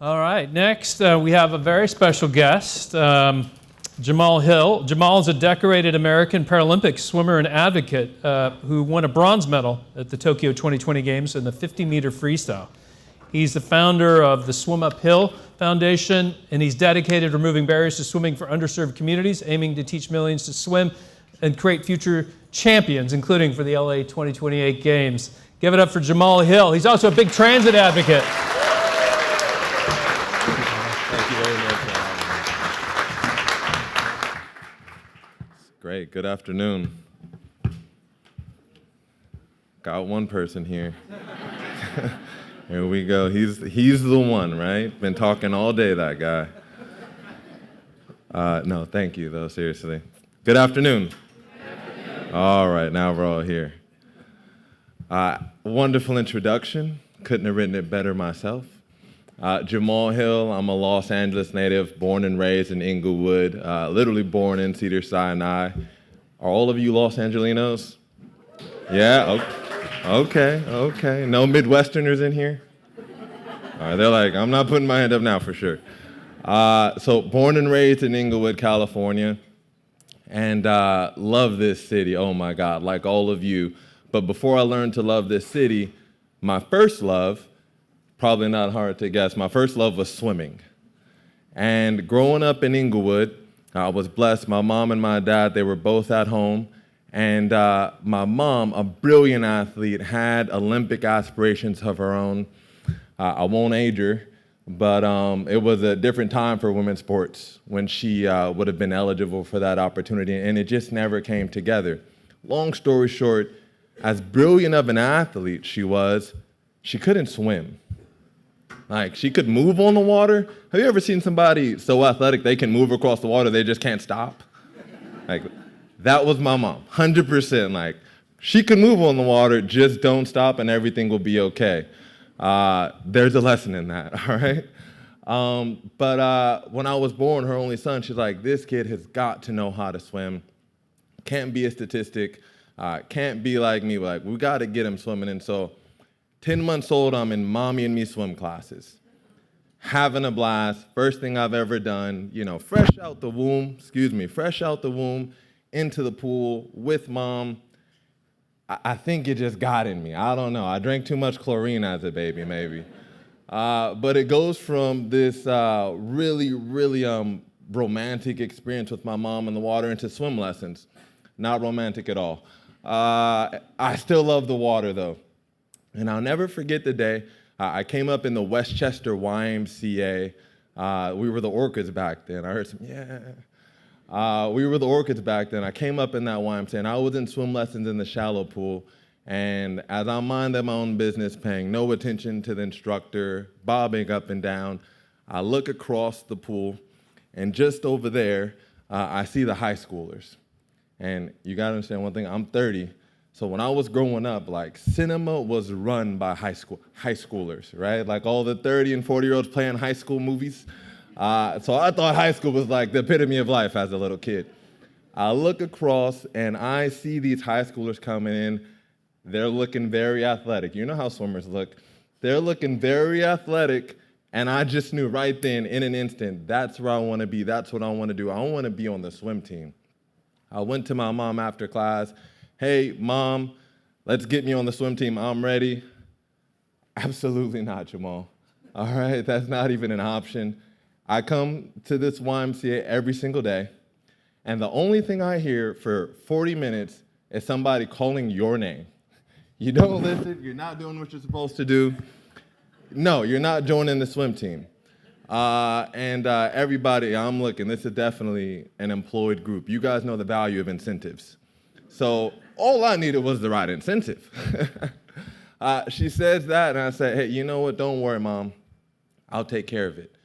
All right, next we have a very special guest, Jamal Hill. Jamal is a decorated American Paralympic swimmer and advocate who won a bronze medal at the Tokyo 2020 Games in the 50-meter freestyle. He's the founder of the Swim Uphill Foundation, and he's dedicated to removing barriers to swimming for underserved communities, aiming to teach millions to swim and create future champions, including for the LA 2028 Games. Give it up for Jamal Hill. He's also a big transit advocate. Thank you very much for having me. Great, good afternoon. Got one person here. Here we go. He's the one, right? Been talking all day, that guy. No, thank you, though, seriously. Good afternoon. All right, now we're all here. Wonderful introduction. Couldn't have written it better myself. Jamal Hill, I'm a Los Angeles native, born and raised in Inglewood, literally born in Cedars-Sinai. Are all of you Los Angelinos? Yeah, okay. No Midwesterners in here? All right, they're like, I'm not putting my hand up now for sure. So born and raised in Inglewood, California, and love this city, oh my God, like all of you. But before I learned to love this city, my first love, probably not hard to guess, my first love was swimming. And growing up in Inglewood, I was blessed. My mom and my dad, they were both at home. And my mom, a brilliant athlete, had Olympic aspirations of her own. I won't age her, but it was a different time for women's sports when she would have been eligible for that opportunity, and it just never came together. Long story short, as brilliant of an athlete she was, she couldn't swim. Like, she could move on the water. Have you ever seen somebody so athletic they can move across the water, they just can't stop? Like, that was my mom, 100%. Like, she could move on the water, just don't stop and everything will be okay. There's a lesson in that, all right? But when I was born, her only son, she's like, this kid has got to know how to swim. Can't be a statistic. Can't be like me. Like, we got to get him swimming. And so 10 months old, I'm in Mommy and Me swim classes. Having a blast. First thing I've ever done, fresh out the womb, into the pool with mom. I think it just got in me. I don't know. I drank too much chlorine as a baby, maybe. But it goes from this really romantic experience with my mom in the water into swim lessons. Not romantic at all. I still love the water, though. And I'll never forget the day I came up in the Westchester YMCA. We were the Orchids back then. I heard some, yeah. We were the Orchids back then. I came up in that YMCA, and I was in swim lessons in the shallow pool. And as I'm minding my own business, paying no attention to the instructor, bobbing up and down, I look across the pool, and just over there, I see the high schoolers. And you gotta understand one thing, I'm 30. So when I was growing up, like, cinema was run by high schoolers, right? Like all the 30 and 40-year-olds playing high school movies. So I thought high school was like the epitome of life as a little kid. I look across and I see these high schoolers coming in. They're looking very athletic. You know how swimmers look. They're looking very athletic, and I just knew right then, in an instant, that's where I want to be. That's what I want to do. I want to be on the swim team. I went to my mom after class. Hey, Mom, let's get me on the swim team. I'm ready. Absolutely not, Jamal. All right, that's not even an option. I come to this YMCA every single day, and the only thing I hear for 40 minutes is somebody calling your name. You don't listen, you're not doing what you're supposed to do. No, you're not joining the swim team. Everybody, I'm looking, this is definitely an employed group. You guys know the value of incentives. So all I needed was the right incentive. She says that, and I say, hey, you know what, don't worry, Mom. I'll take care of it.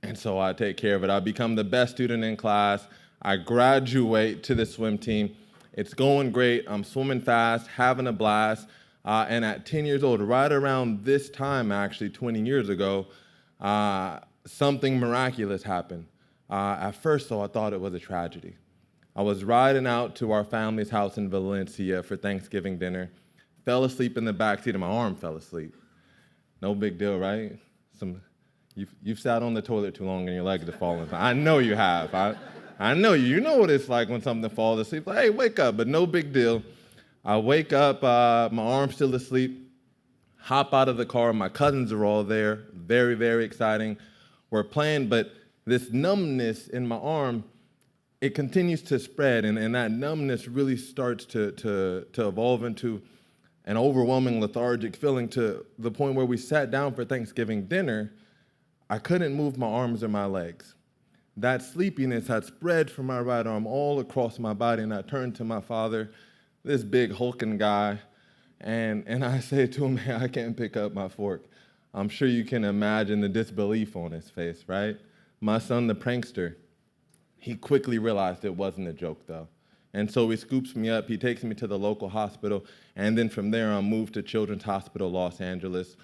And so I take care of it. I become the best student in class. I graduate to the swim team. It's going great. I'm swimming fast, having a blast. And at 10 years old, right around this time, actually, 20 years ago, something miraculous happened. At first, though, I thought it was a tragedy. I was riding out to our family's house in Valencia for Thanksgiving dinner, fell asleep in the backseat, and my arm fell asleep. No big deal, right? You've sat on the toilet too long and your legs have fallen. I know you have. I know you. You know what it's like when something falls asleep. Like, hey, wake up, but no big deal. I wake up, my arm's still asleep, hop out of the car. My cousins are all there. Very, very exciting. We're playing, but this numbness in my arm, it continues to spread, and that numbness really starts to evolve into an overwhelming lethargic feeling to the point where we sat down for Thanksgiving dinner. I couldn't move my arms or my legs. That sleepiness had spread from my right arm all across my body, and I turned to my father, this big hulking guy, and I said to him, man, I can't pick up my fork. I'm sure you can imagine the disbelief on his face, right? My son, the prankster, he quickly realized it wasn't a joke, though. And so he scoops me up, he takes me to the local hospital, and then from there I'm moved to Children's Hospital, Los Angeles.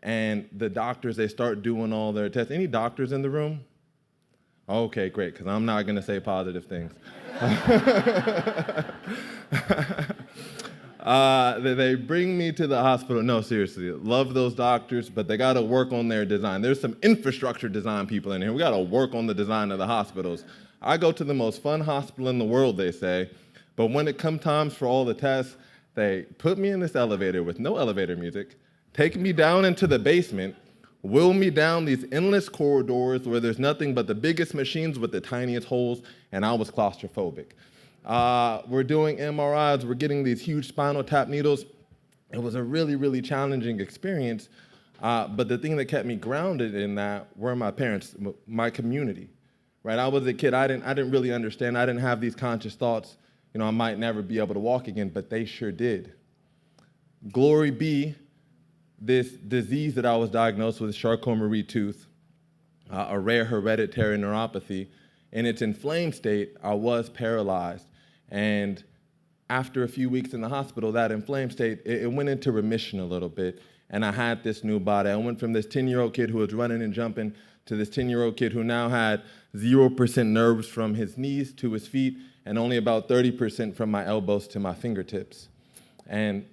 And the doctors, they start doing all their tests. Any doctors in the room? Okay, great, because I'm not going to say positive things. They bring me to the hospital. No, seriously, love those doctors, but they got to work on their design. There's some infrastructure design people in here. We got to work on the design of the hospitals. I go to the most fun hospital in the world, they say, but when it comes times for all the tests, they put me in this elevator with no elevator music, take me down into the basement, wheel me down these endless corridors where there's nothing but the biggest machines with the tiniest holes, and I was claustrophobic. We're doing MRIs, we're getting these huge spinal tap needles. It was a really, really challenging experience, but the thing that kept me grounded in that were my parents, my community, right? I was a kid, I didn't really understand, I didn't have these conscious thoughts, I might never be able to walk again, but they sure did. Glory be this disease that I was diagnosed with, Charcot-Marie tooth, a rare hereditary neuropathy. In its inflamed state, I was paralyzed. And after a few weeks in the hospital, that inflamed state, it went into remission a little bit. And I had this new body. I went from this 10-year-old kid who was running and jumping to this 10-year-old kid who now had 0% nerves from his knees to his feet and only about 30% from my elbows to my fingertips. And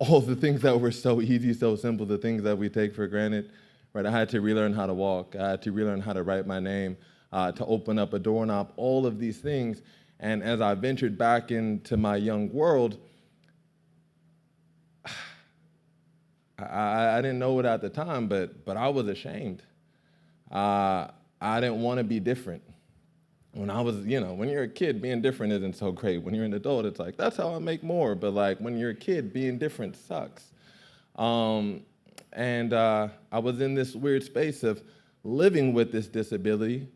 all the things that were so easy, so simple, the things that we take for granted, right? I had to relearn how to walk. I had to relearn how to write my name, to open up a doorknob, all of these things. And as I ventured back into my young world, I didn't know it at the time, but I was ashamed. I didn't want to be different. When I was, when you're a kid, being different isn't so great. When you're an adult, it's like, that's how I make more. But like when you're a kid, being different sucks. I was in this weird space of living with this disability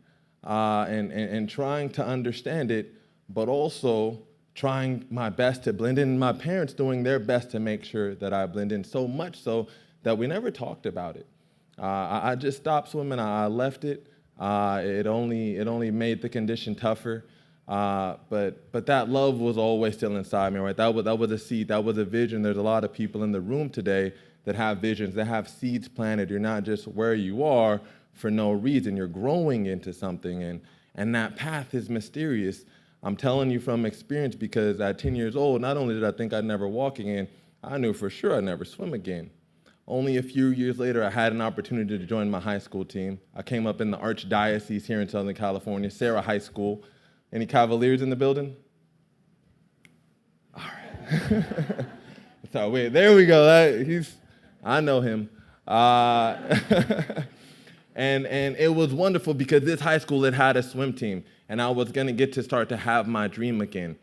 and trying to understand it, but also trying my best to blend in. My parents doing their best to make sure that I blend in, so much so that we never talked about it. I just stopped swimming. I left it. It only made the condition tougher, but that love was always still inside me, right? That was a seed, that was a vision. There's a lot of people in the room today that have visions, that have seeds planted. You're not just where you are for no reason. You're growing into something, and that path is mysterious. I'm telling you from experience, because at 10 years old, not only did I think I'd never walk again, I knew for sure I'd never swim again. Only a few years later, I had an opportunity to join my high school team. I came up in the Archdiocese here in Southern California, Sarah High School. Any Cavaliers in the building? All right. So wait, there we go. I know him. And it was wonderful because this high school had a swim team, and I was gonna get to start to have my dream again.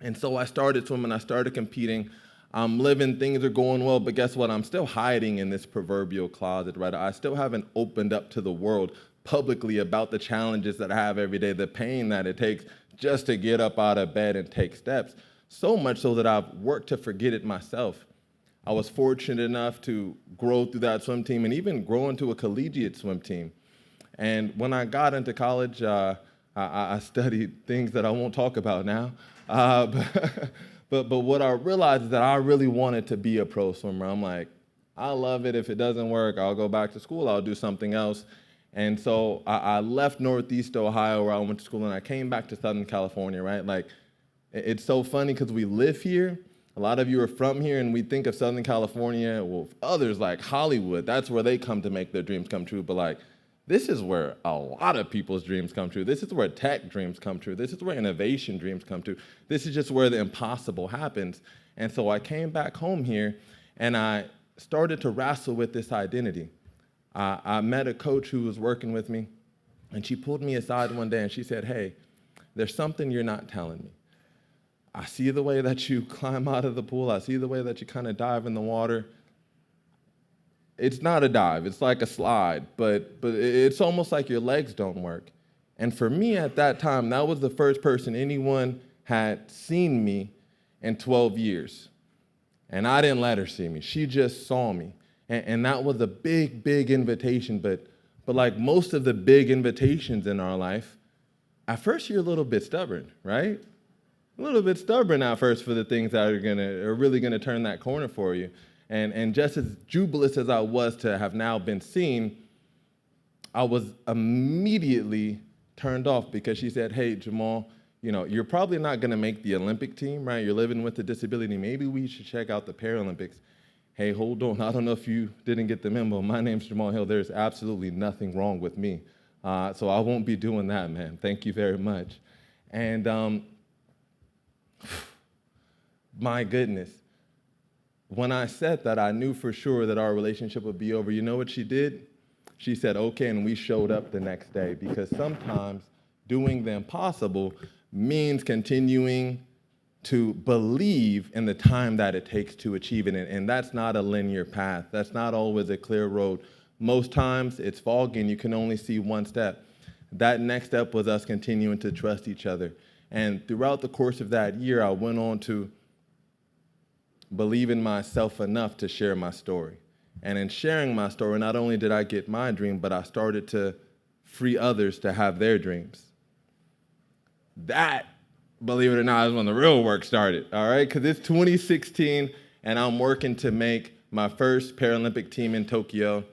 And so I started swimming, I started competing. I'm living, things are going well, but guess what? I'm still hiding in this proverbial closet, right? I still haven't opened up to the world publicly about the challenges that I have every day, the pain that it takes just to get up out of bed and take steps. So much so that I've worked to forget it myself. I was fortunate enough to grow through that swim team and even grow into a collegiate swim team. And when I got into college, I studied things that I won't talk about now. But what I realized is that I really wanted to be a pro swimmer. I'm like, I love it. If it doesn't work, I'll go back to school. I'll do something else. And so I left Northeast Ohio, where I went to school, and I came back to Southern California, right? Like, it's so funny because we live here, A lot of you are from here, and we think of Southern California, well, others like Hollywood, that's where they come to make their dreams come true. But like, this is where a lot of people's dreams come true. This is where tech dreams come true. This is where innovation dreams come true. This is just where the impossible happens. And so I came back home here, and I started to wrestle with this identity. I met a coach who was working with me, and she pulled me aside one day, and she said, hey, there's something you're not telling me. I see the way that you climb out of the pool. I see the way that you kind of dive in the water. It's not a dive, it's like a slide, but it's almost like your legs don't work. And for me at that time, that was the first person anyone had seen me in 12 years. And I didn't let her see me. She just saw me. And that was a big, big invitation. But like most of the big invitations in our life, at first you're a little bit stubborn, right? A little bit stubborn at first for the things that are really gonna turn that corner for you. And just as jubilous as I was to have now been seen, I was immediately turned off because she said, hey, Jamal, you're probably not gonna make the Olympic team, right? You're living with a disability. Maybe we should check out the Paralympics. Hey, hold on. I don't know if you didn't get the memo. My name's Jamal Hill. There's absolutely nothing wrong with me. So I won't be doing that, man. Thank you very much. And my goodness. When I said that, I knew for sure that our relationship would be over. You know what she did? She said, okay, and we showed up the next day, because sometimes doing the impossible means continuing to believe in the time that it takes to achieve it. And that's not a linear path. That's not always a clear road. Most times it's foggy and you can only see one step. That next step was us continuing to trust each other. And throughout the course of that year, I went on to believe in myself enough to share my story. And in sharing my story, not only did I get my dream, but I started to free others to have their dreams. That, believe it or not, is when the real work started, all right? Because it's 2016, and I'm working to make my first Paralympic team in Tokyo.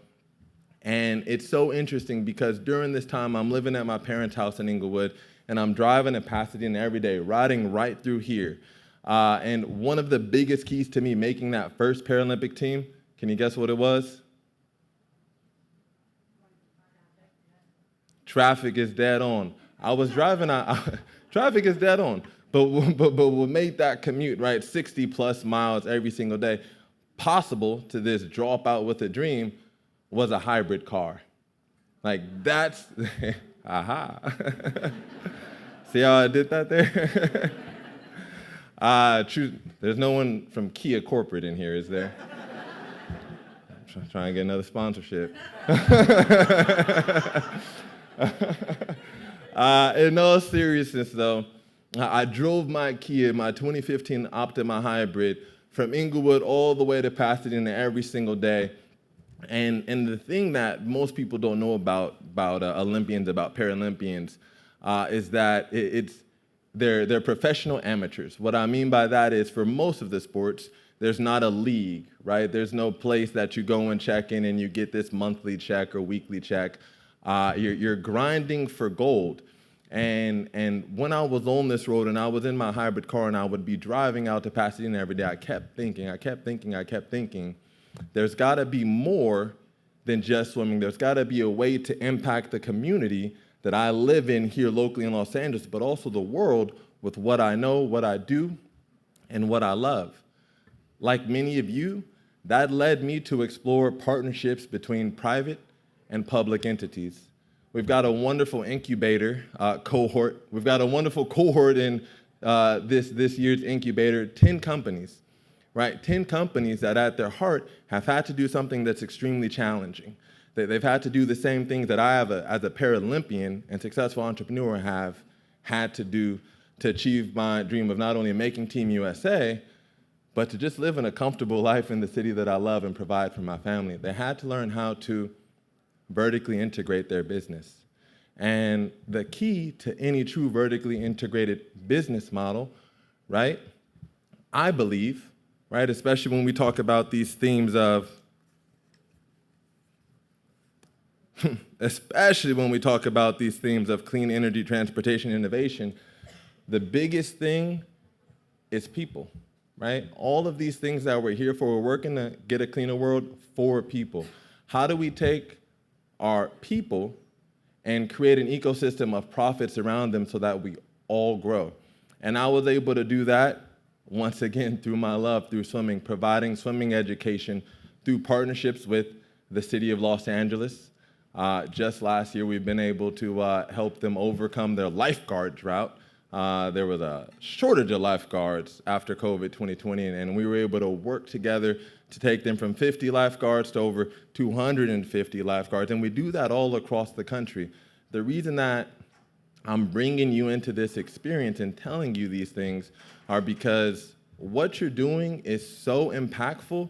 And it's so interesting because during this time, I'm living at my parents' house in Inglewood, and I'm driving to Pasadena every day, riding right through here. And one of the biggest keys to me making that first Paralympic team, can you guess what it was? Traffic is dead on. I was driving, traffic is dead on. But what made that commute, right, 60 plus miles every single day possible to this dropout with a dream was a hybrid car. Like that's, aha. See how I did that there? There's no one from Kia corporate in here, is there? I'm trying to get another sponsorship. In all seriousness, though, I drove my Kia, my 2015 Optima Hybrid, from Inglewood all the way to Pasadena every single day. And the thing that most people don't know about Olympians, about Paralympians, is that they're professional amateurs. What I mean by that is for most of the sports, there's not a league, right? There's no place that you go and check in and you get this monthly check or weekly check. You're grinding for gold. And when I was on this road and I was in my hybrid car and I would be driving out to Pasadena every day, I kept thinking, there's gotta be more than just swimming. There's gotta be a way to impact the community that I live in here locally in Los Angeles, but also the world with what I know, what I do, and what I love. Like many of you, that led me to explore partnerships between private and public entities. We've got a wonderful incubator cohort. We've got a wonderful cohort in this year's incubator, 10 companies, right? 10 companies that at their heart have had to do something that's extremely challenging. They've had to do the same things that I have as a Paralympian and successful entrepreneur have had to do to achieve my dream of not only making Team USA, but to just live in a comfortable life in the city that I love and provide for my family. They had to learn how to vertically integrate their business. And the key to any true vertically integrated business model, right, I believe, right, especially when we talk about these themes of especially when we talk about these themes of clean energy, transportation, innovation, the biggest thing is people. right? All of these things that we're here for, we're working to get a cleaner world for people. How do we take our people and create an ecosystem of profits around them so that we all grow? And I was able to do that, once again, through my love, through swimming, providing swimming education, through partnerships with the city of Los Angeles. Just last year, we've been able to help them overcome their lifeguard drought. There was a shortage of lifeguards after COVID 2020, and we were able to work together to take them from 50 lifeguards to over 250 lifeguards, and we do that all across the country. The reason that I'm bringing you into this experience and telling you these things are because what you're doing is so impactful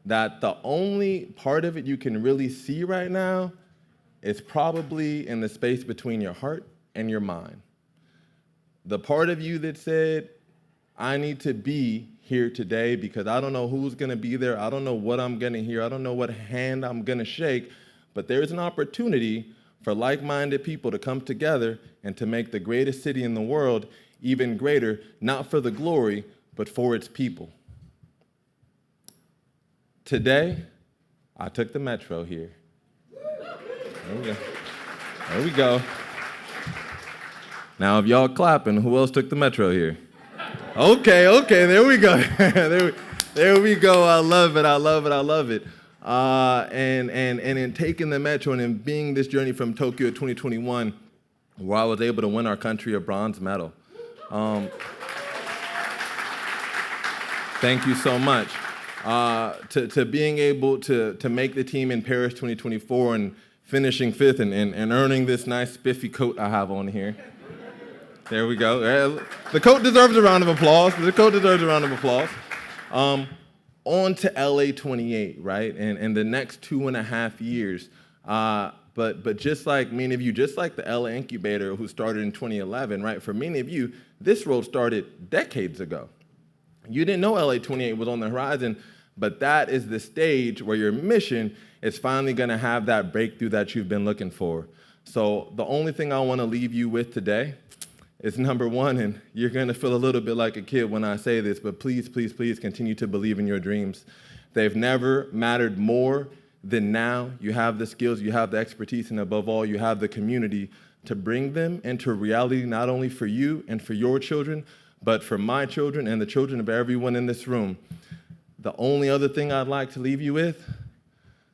that the only part of it you can really see right now is probably in the space between your heart and your mind. The part of you that said, I need to be here today because I don't know who's gonna be there, I don't know what I'm gonna hear, I don't know what hand I'm gonna shake, but there's an opportunity for like-minded people to come together and to make the greatest city in the world even greater, not for the glory, but for its people. Today, I took the metro here. There we go. There we go. Now, if y'all clapping, who else took the metro here? Okay, there we go. there we go. I love it. And in taking the metro and in being this journey from Tokyo 2021, where I was able to win our country a bronze medal. Thank you so much. To being able to make the team in Paris 2024 and finishing fifth and earning this nice spiffy coat I have on here. There we go. The coat deserves a round of applause. On to LA 28, right? And the next 2.5 years. But just like many of you, just like the LA Incubator who started in 2011, right? For many of you, this road started decades ago. You didn't know LA 28 was on the horizon, but that is the stage where your mission is finally gonna have that breakthrough that you've been looking for. So the only thing I wanna leave you with today is number one, and you're gonna feel a little bit like a kid when I say this, but please, please, please continue to believe in your dreams. They've never mattered more than now. You have the skills, you have the expertise, and above all, you have the community to bring them into reality, not only for you and for your children, but for my children and the children of everyone in this room. The only other thing I'd like to leave you with,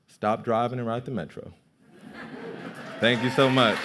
stop driving and ride the metro. Thank you so much.